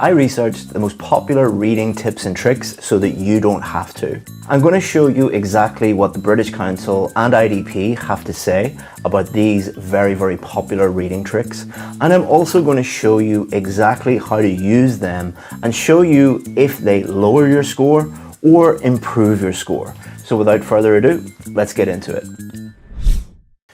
I researched the most popular reading tips and tricks so that you don't have to. I'm going to show you exactly what the British Council and IDP have to say about these very, very popular reading tricks. And I'm also going to show you exactly how to use them and show you if they lower your score or improve your score. So without further ado, let's get into it.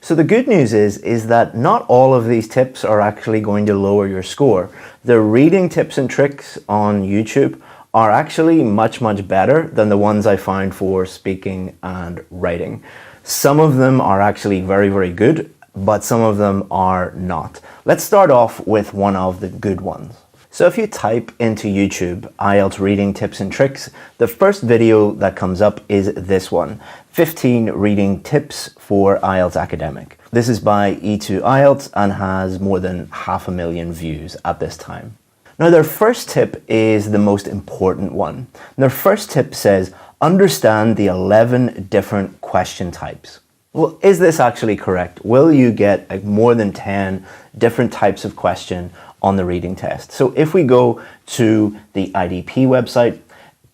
So the good news is that not all of these tips are actually going to lower your score. The reading tips and tricks on YouTube are actually much, much better than the ones I found for speaking and writing. Some of them are actually very, very good, but some of them are not. Let's start off with one of the good ones. So if you type into YouTube, IELTS reading tips and tricks, the first video that comes up is this one, 15 reading tips for IELTS academic. This is by E2 IELTS and has more than 500,000 views at this time. Now their first tip is the most important one. Their first tip says, understand the 11 different question types. Well, is this actually correct? Will you get more than 10 different types of question on the reading test? So if we go to the IDP website,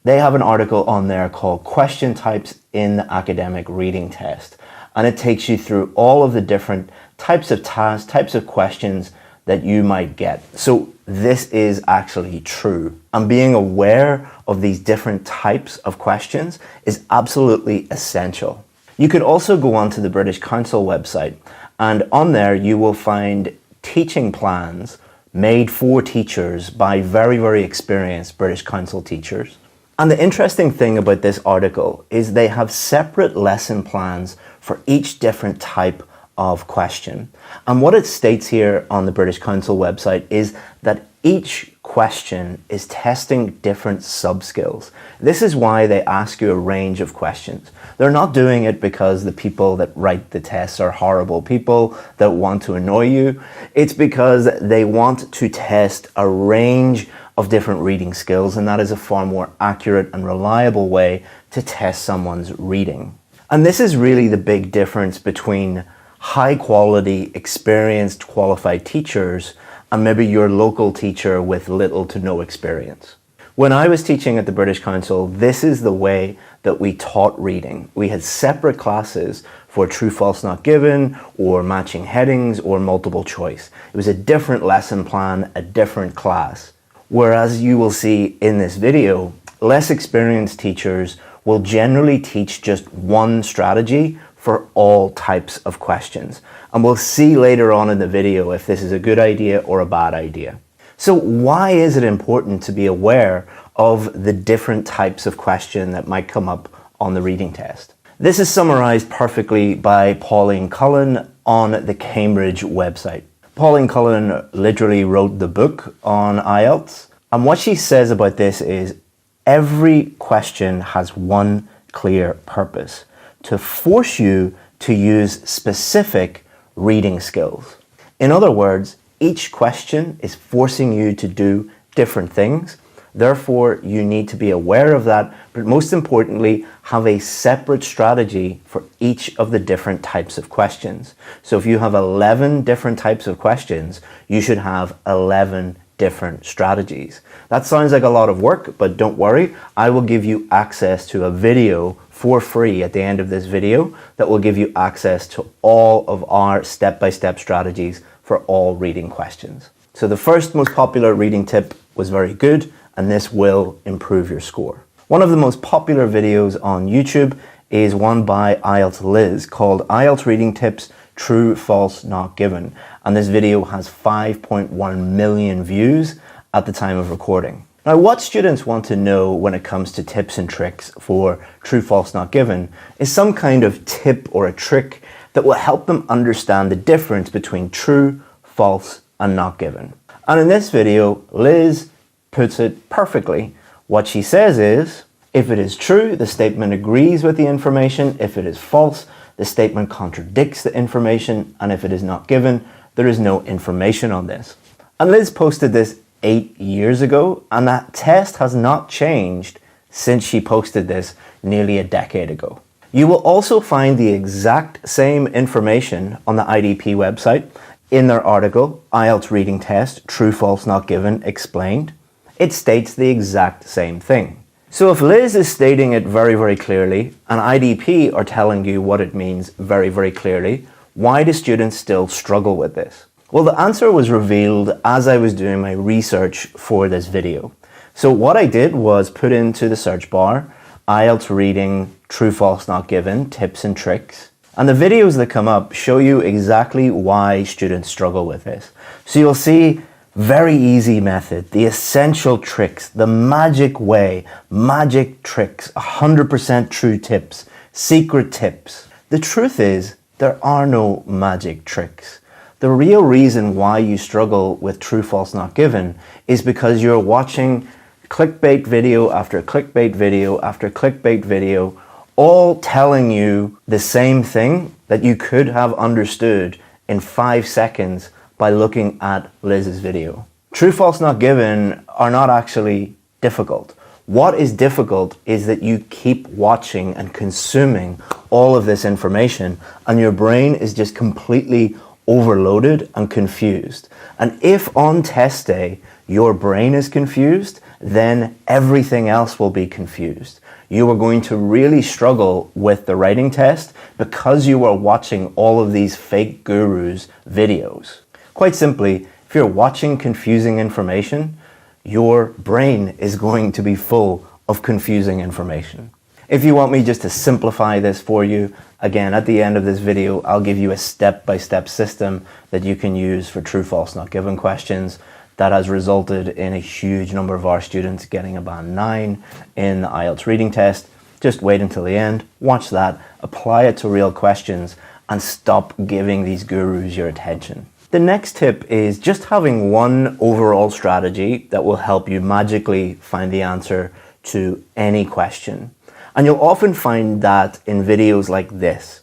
they have an article on there called Question Types in the Academic Reading Test. And it takes you through all of the different types of tasks, types of questions that you might get. So this is actually true. And being aware of these different types of questions is absolutely essential. You could also go onto the British Council website, and on there you will find teaching plans made for teachers by very, very experienced British Council teachers. And the interesting thing about this article is they have separate lesson plans for each different type of question. And what it states here on the British Council website is that each question is testing different sub-skills. This is why they ask you a range of questions. They're not doing it because the people that write the tests are horrible people that want to annoy you. It's because they want to test a range of different reading skills, and that is a far more accurate and reliable way to test someone's reading. And this is really the big difference between high quality, experienced, qualified teachers and maybe your local teacher with little to no experience. When I was teaching at the British Council, this is the way that we taught reading. We had separate classes for true, false, not given, or matching headings, or multiple choice. It was a different lesson plan, a different class. Whereas you will see in this video, less experienced teachers will generally teach just one strategy for all types of questions. And we'll see later on in the video if this is a good idea or a bad idea. So why is it important to be aware of the different types of question that might come up on the reading test? This is summarized perfectly by Pauline Cullen on the Cambridge website. Pauline Cullen literally wrote the book on IELTS. And what she says about this is every question has one clear purpose: to force you to use specific reading skills. In other words, each question is forcing you to do different things. Therefore, you need to be aware of that, but most importantly, have a separate strategy for each of the different types of questions. So if you have 11 different types of questions, you should have 11 different strategies. That sounds like a lot of work, but don't worry, I will give you access to a video for free at the end of this video that will give you access to all of our step-by-step strategies for all reading questions. So the first most popular reading tip was very good, and this will improve your score. One of the most popular videos on YouTube is one by IELTS Liz called IELTS Reading Tips, True, False, Not Given. And this video has 5.1 million views at the time of recording. Now, what students want to know when it comes to tips and tricks for true, false, not given is some kind of tip or a trick that will help them understand the difference between true, false, and not given. And in this video, Liz puts it perfectly. What she says is, if it is true, the statement agrees with the information. If it is false, the statement contradicts the information. And if it is not given, there is no information on this. And Liz posted this 8 years ago, and that test has not changed since she posted this nearly a decade ago. You will also find the exact same information on the IDP website in their article, IELTS Reading Test, True, False, Not Given, Explained. it states the exact same thing. So if Liz is stating it very, very clearly, and IDP are telling you what it means very, very clearly, why do students still struggle with this? Well, the answer was revealed as I was doing my research for this video. So what I did was put into the search bar, IELTS reading, true, false, not given, tips and tricks. And the videos that come up show you exactly why students struggle with this. So you'll see very easy method, the essential tricks, the magic way, magic tricks, 100% true tips, secret tips. The truth is, there are no magic tricks. The real reason why you struggle with true, false, not given is because you're watching clickbait video after clickbait video after clickbait video, all telling you the same thing that you could have understood in 5 seconds by looking at Liz's video. True, false, not given are not actually difficult. What is difficult is that you keep watching and consuming all of this information and your brain is just completely overloaded and confused. And if on test day your brain is confused, then everything else will be confused. You are going to really struggle with the writing test because you are watching all of these fake gurus' videos. Quite simply, if you're watching confusing information, your brain is going to be full of confusing information. If you want me just to simplify this for you, again, at the end of this video, I'll give you a step-by-step system that you can use for true, false, not given questions that has resulted in a huge number of our students getting a band 9 in the IELTS reading test. Just wait until the end, watch that, apply it to real questions, and stop giving these gurus your attention. The next tip is just having one overall strategy that will help you magically find the answer to any question. And you'll often find that in videos like this.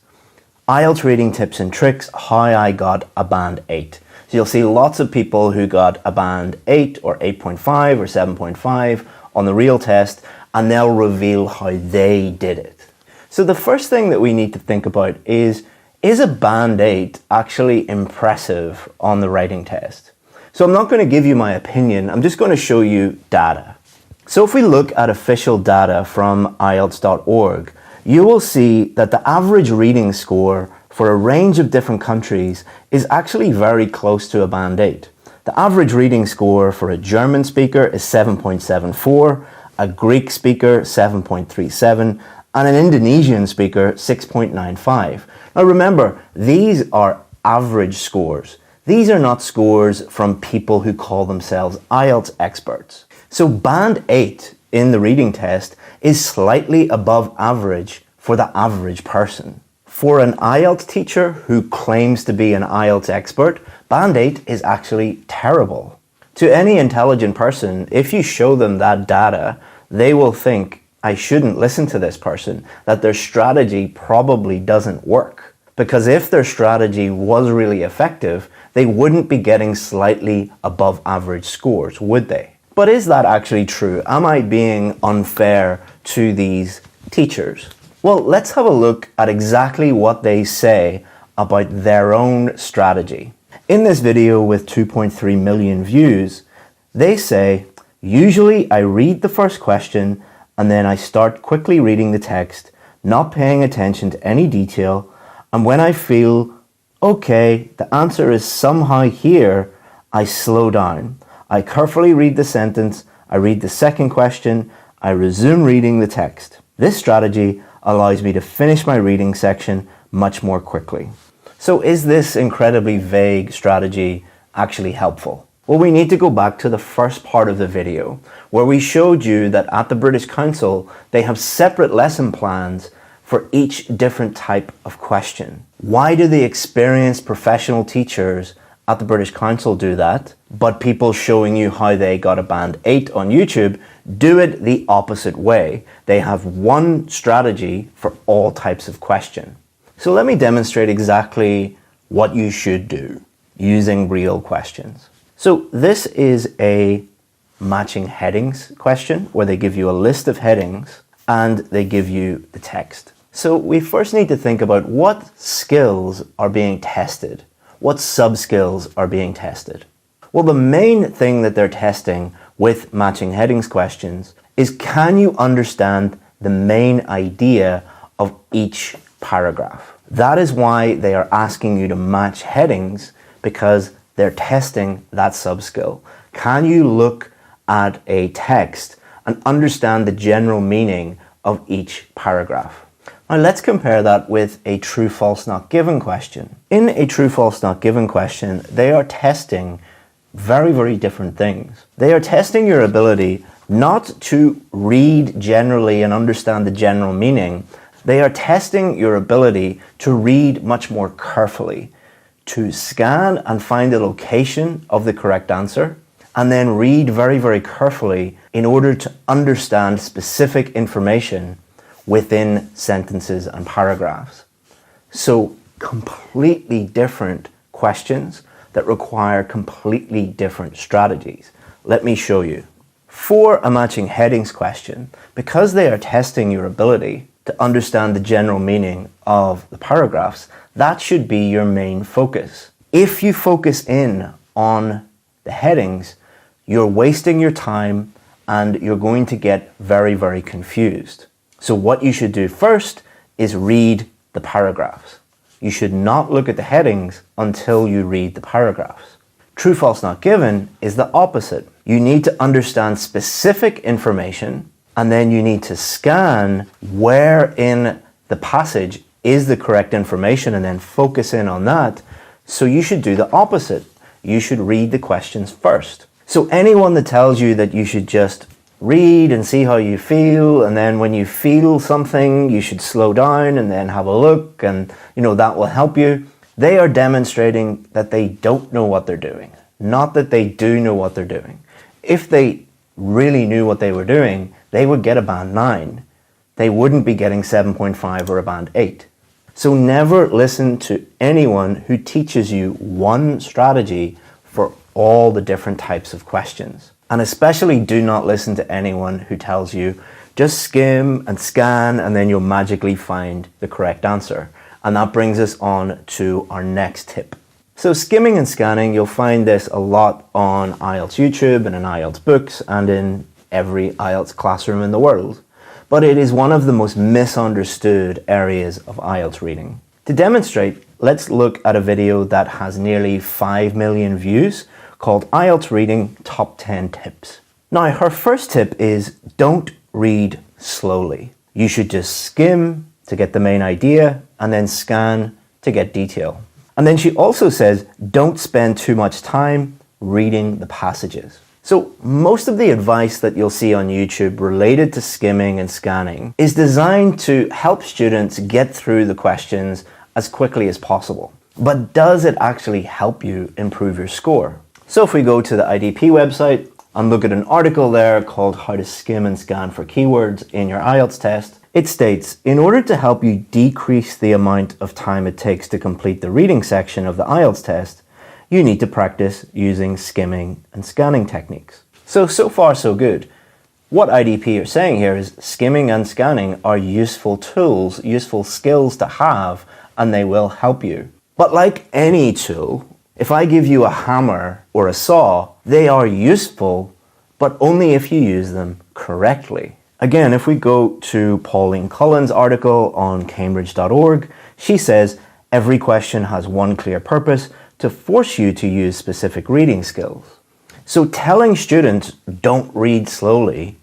IELTS reading tips and tricks, how I got a band 8. So you'll see lots of people who got a band 8 or 8.5 or 7.5 on the real test, and they'll reveal how they did it. So the first thing that we need to think about is a band 8 actually impressive on the writing test? So I'm not going to give you my opinion, I'm just going to show you data. So if we look at official data from IELTS.org, you will see that the average reading score for a range of different countries is actually very close to a band 8. The average reading score for a German speaker is 7.74, a Greek speaker 7.37, and an Indonesian speaker 6.95. Now remember, these are average scores. These are not scores from people who call themselves IELTS experts. So band 8 in the reading test is slightly above average for the average person. For an IELTS teacher who claims to be an IELTS expert, band 8 is actually terrible. To any intelligent person, if you show them that data, they will think, I shouldn't listen to this person, that their strategy probably doesn't work. Because if their strategy was really effective, they wouldn't be getting slightly above average scores, would they? But is that actually true? Am I being unfair to these teachers? Well, let's have a look at exactly what they say about their own strategy. In this video with 2.3 million views, they say, usually I read the first question and then I start quickly reading the text, not paying attention to any detail, and when I feel, okay, the answer is somehow here, I slow down. I carefully read the sentence, I read the second question, I resume reading the text. This strategy allows me to finish my reading section much more quickly. So is this incredibly vague strategy actually helpful? Well, we need to go back to the first part of the video where we showed you that at the British Council, they have separate lesson plans for each different type of question. Why do the experienced professional teachers at the British Council do that, but people showing you how they got a band 8 on YouTube do it the opposite way? They have one strategy for all types of question. So let me demonstrate exactly what you should do using real questions. So this is a matching headings question where they give you a list of headings and they give you the text. So we first need to think about what skills are being tested. What sub-skills are being tested? Well, the main thing that they're testing with matching headings questions is, can you understand the main idea of each paragraph? That is why they are asking you to match headings, because they're testing that sub-skill. Can you look at a text and understand the general meaning of each paragraph? Now let's compare that with a true, false, not given question. In a true, false, not given question, they are testing very, very different things. They are testing your ability not to read generally and understand the general meaning. They are testing your ability to read much more carefully, to scan and find the location of the correct answer, and then read very, very carefully in order to understand specific information within sentences and paragraphs. So completely different questions that require completely different strategies. Let me show you. For a matching headings question, because they are testing your ability to understand the general meaning of the paragraphs, that should be your main focus. If you focus in on the headings, you're wasting your time and you're going to get very, very confused. So what you should do first is read the paragraphs. You should not look at the headings until you read the paragraphs. True, false, not given is the opposite. You need to understand specific information, and then you need to scan where in the passage is the correct information and then focus in on that. So you should do the opposite. You should read the questions first. So anyone that tells you that you should just read and see how you feel, and then when you feel something you should slow down and then have a look, and that will help you, they are demonstrating that they don't know what they're doing, not that they do know what they're doing. If they really knew what they were doing, they would get a band 9. They wouldn't be getting 7.5 or a band 8. So never listen to anyone who teaches you one strategy for all the different types of questions. And especially do not listen to anyone who tells you just skim and scan and then you'll magically find the correct answer. And that brings us on to our next tip. So skimming and scanning, you'll find this a lot on IELTS YouTube and in IELTS books and in every IELTS classroom in the world. But it is one of the most misunderstood areas of IELTS reading. To demonstrate, let's look at a video that has nearly 5 million views called IELTS Reading Top 10 Tips. Now, her first tip is don't read slowly. You should just skim to get the main idea and then scan to get detail. And then she also says don't spend too much time reading the passages. So most of the advice that you'll see on YouTube related to skimming and scanning is designed to help students get through the questions as quickly as possible. But does it actually help you improve your score? So if we go to the IDP website and look at an article there called How to Skim and Scan for Keywords in Your IELTS Test, it states, in order to help you decrease the amount of time it takes to complete the reading section of the IELTS test, you need to practice using skimming and scanning techniques. So far so good. What IDP are saying here is skimming and scanning are useful tools, useful skills to have, and they will help you. But like any tool, if I give you a hammer or a saw, they are useful, but only if you use them correctly. Again, if we go to Pauline Cullen's article on Cambridge.org, she says, every question has one clear purpose, to force you to use specific reading skills. So telling students don't read slowly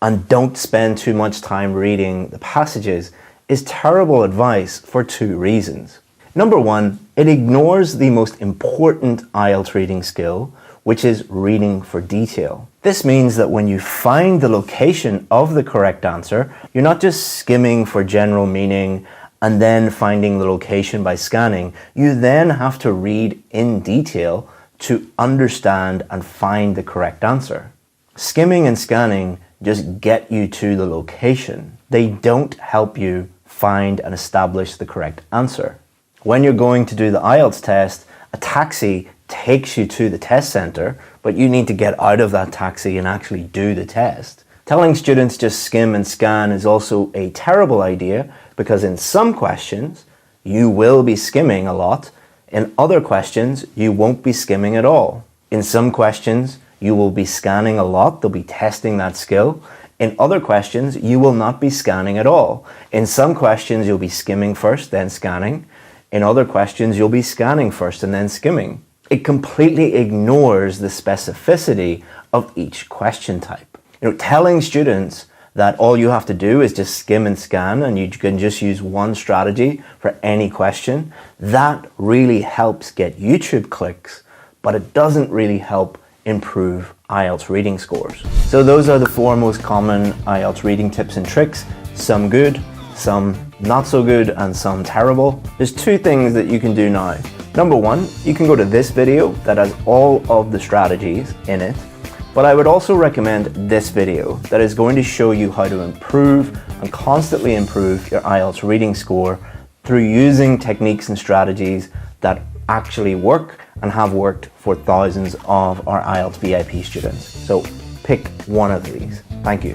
and don't spend too much time reading the passages is terrible advice for 2 reasons. Number 1, it ignores the most important IELTS reading skill, which is reading for detail. This means that when you find the location of the correct answer, you're not just skimming for general meaning and then finding the location by scanning. You then have to read in detail to understand and find the correct answer. Skimming and scanning just get you to the location. They don't help you find and establish the correct answer. When you're going to do the IELTS test, a taxi takes you to the test center, but you need to get out of that taxi and actually do the test. Telling students just skim and scan is also a terrible idea, because in some questions you will be skimming a lot, in other questions you won't be skimming at all. In some questions you will be scanning a lot. They'll be testing that skill. In other questions, you will not be scanning at all. In some questions, you'll be skimming first, then scanning. In other questions, you'll be scanning first and then skimming. It completely ignores the specificity of each question type. Telling students that all you have to do is just skim and scan and you can just use one strategy for any question, that really helps get YouTube clicks, but it doesn't really help improve IELTS reading scores. So those are the 4 most common IELTS reading tips and tricks, some good, some not so good, and some terrible. There's 2 things that you can do now. Number 1, you can go to this video that has all of the strategies in it, but I would also recommend this video that is going to show you how to improve and constantly improve your IELTS reading score through using techniques and strategies that actually work and have worked for thousands of our IELTS VIP students. So pick one of these. Thank you.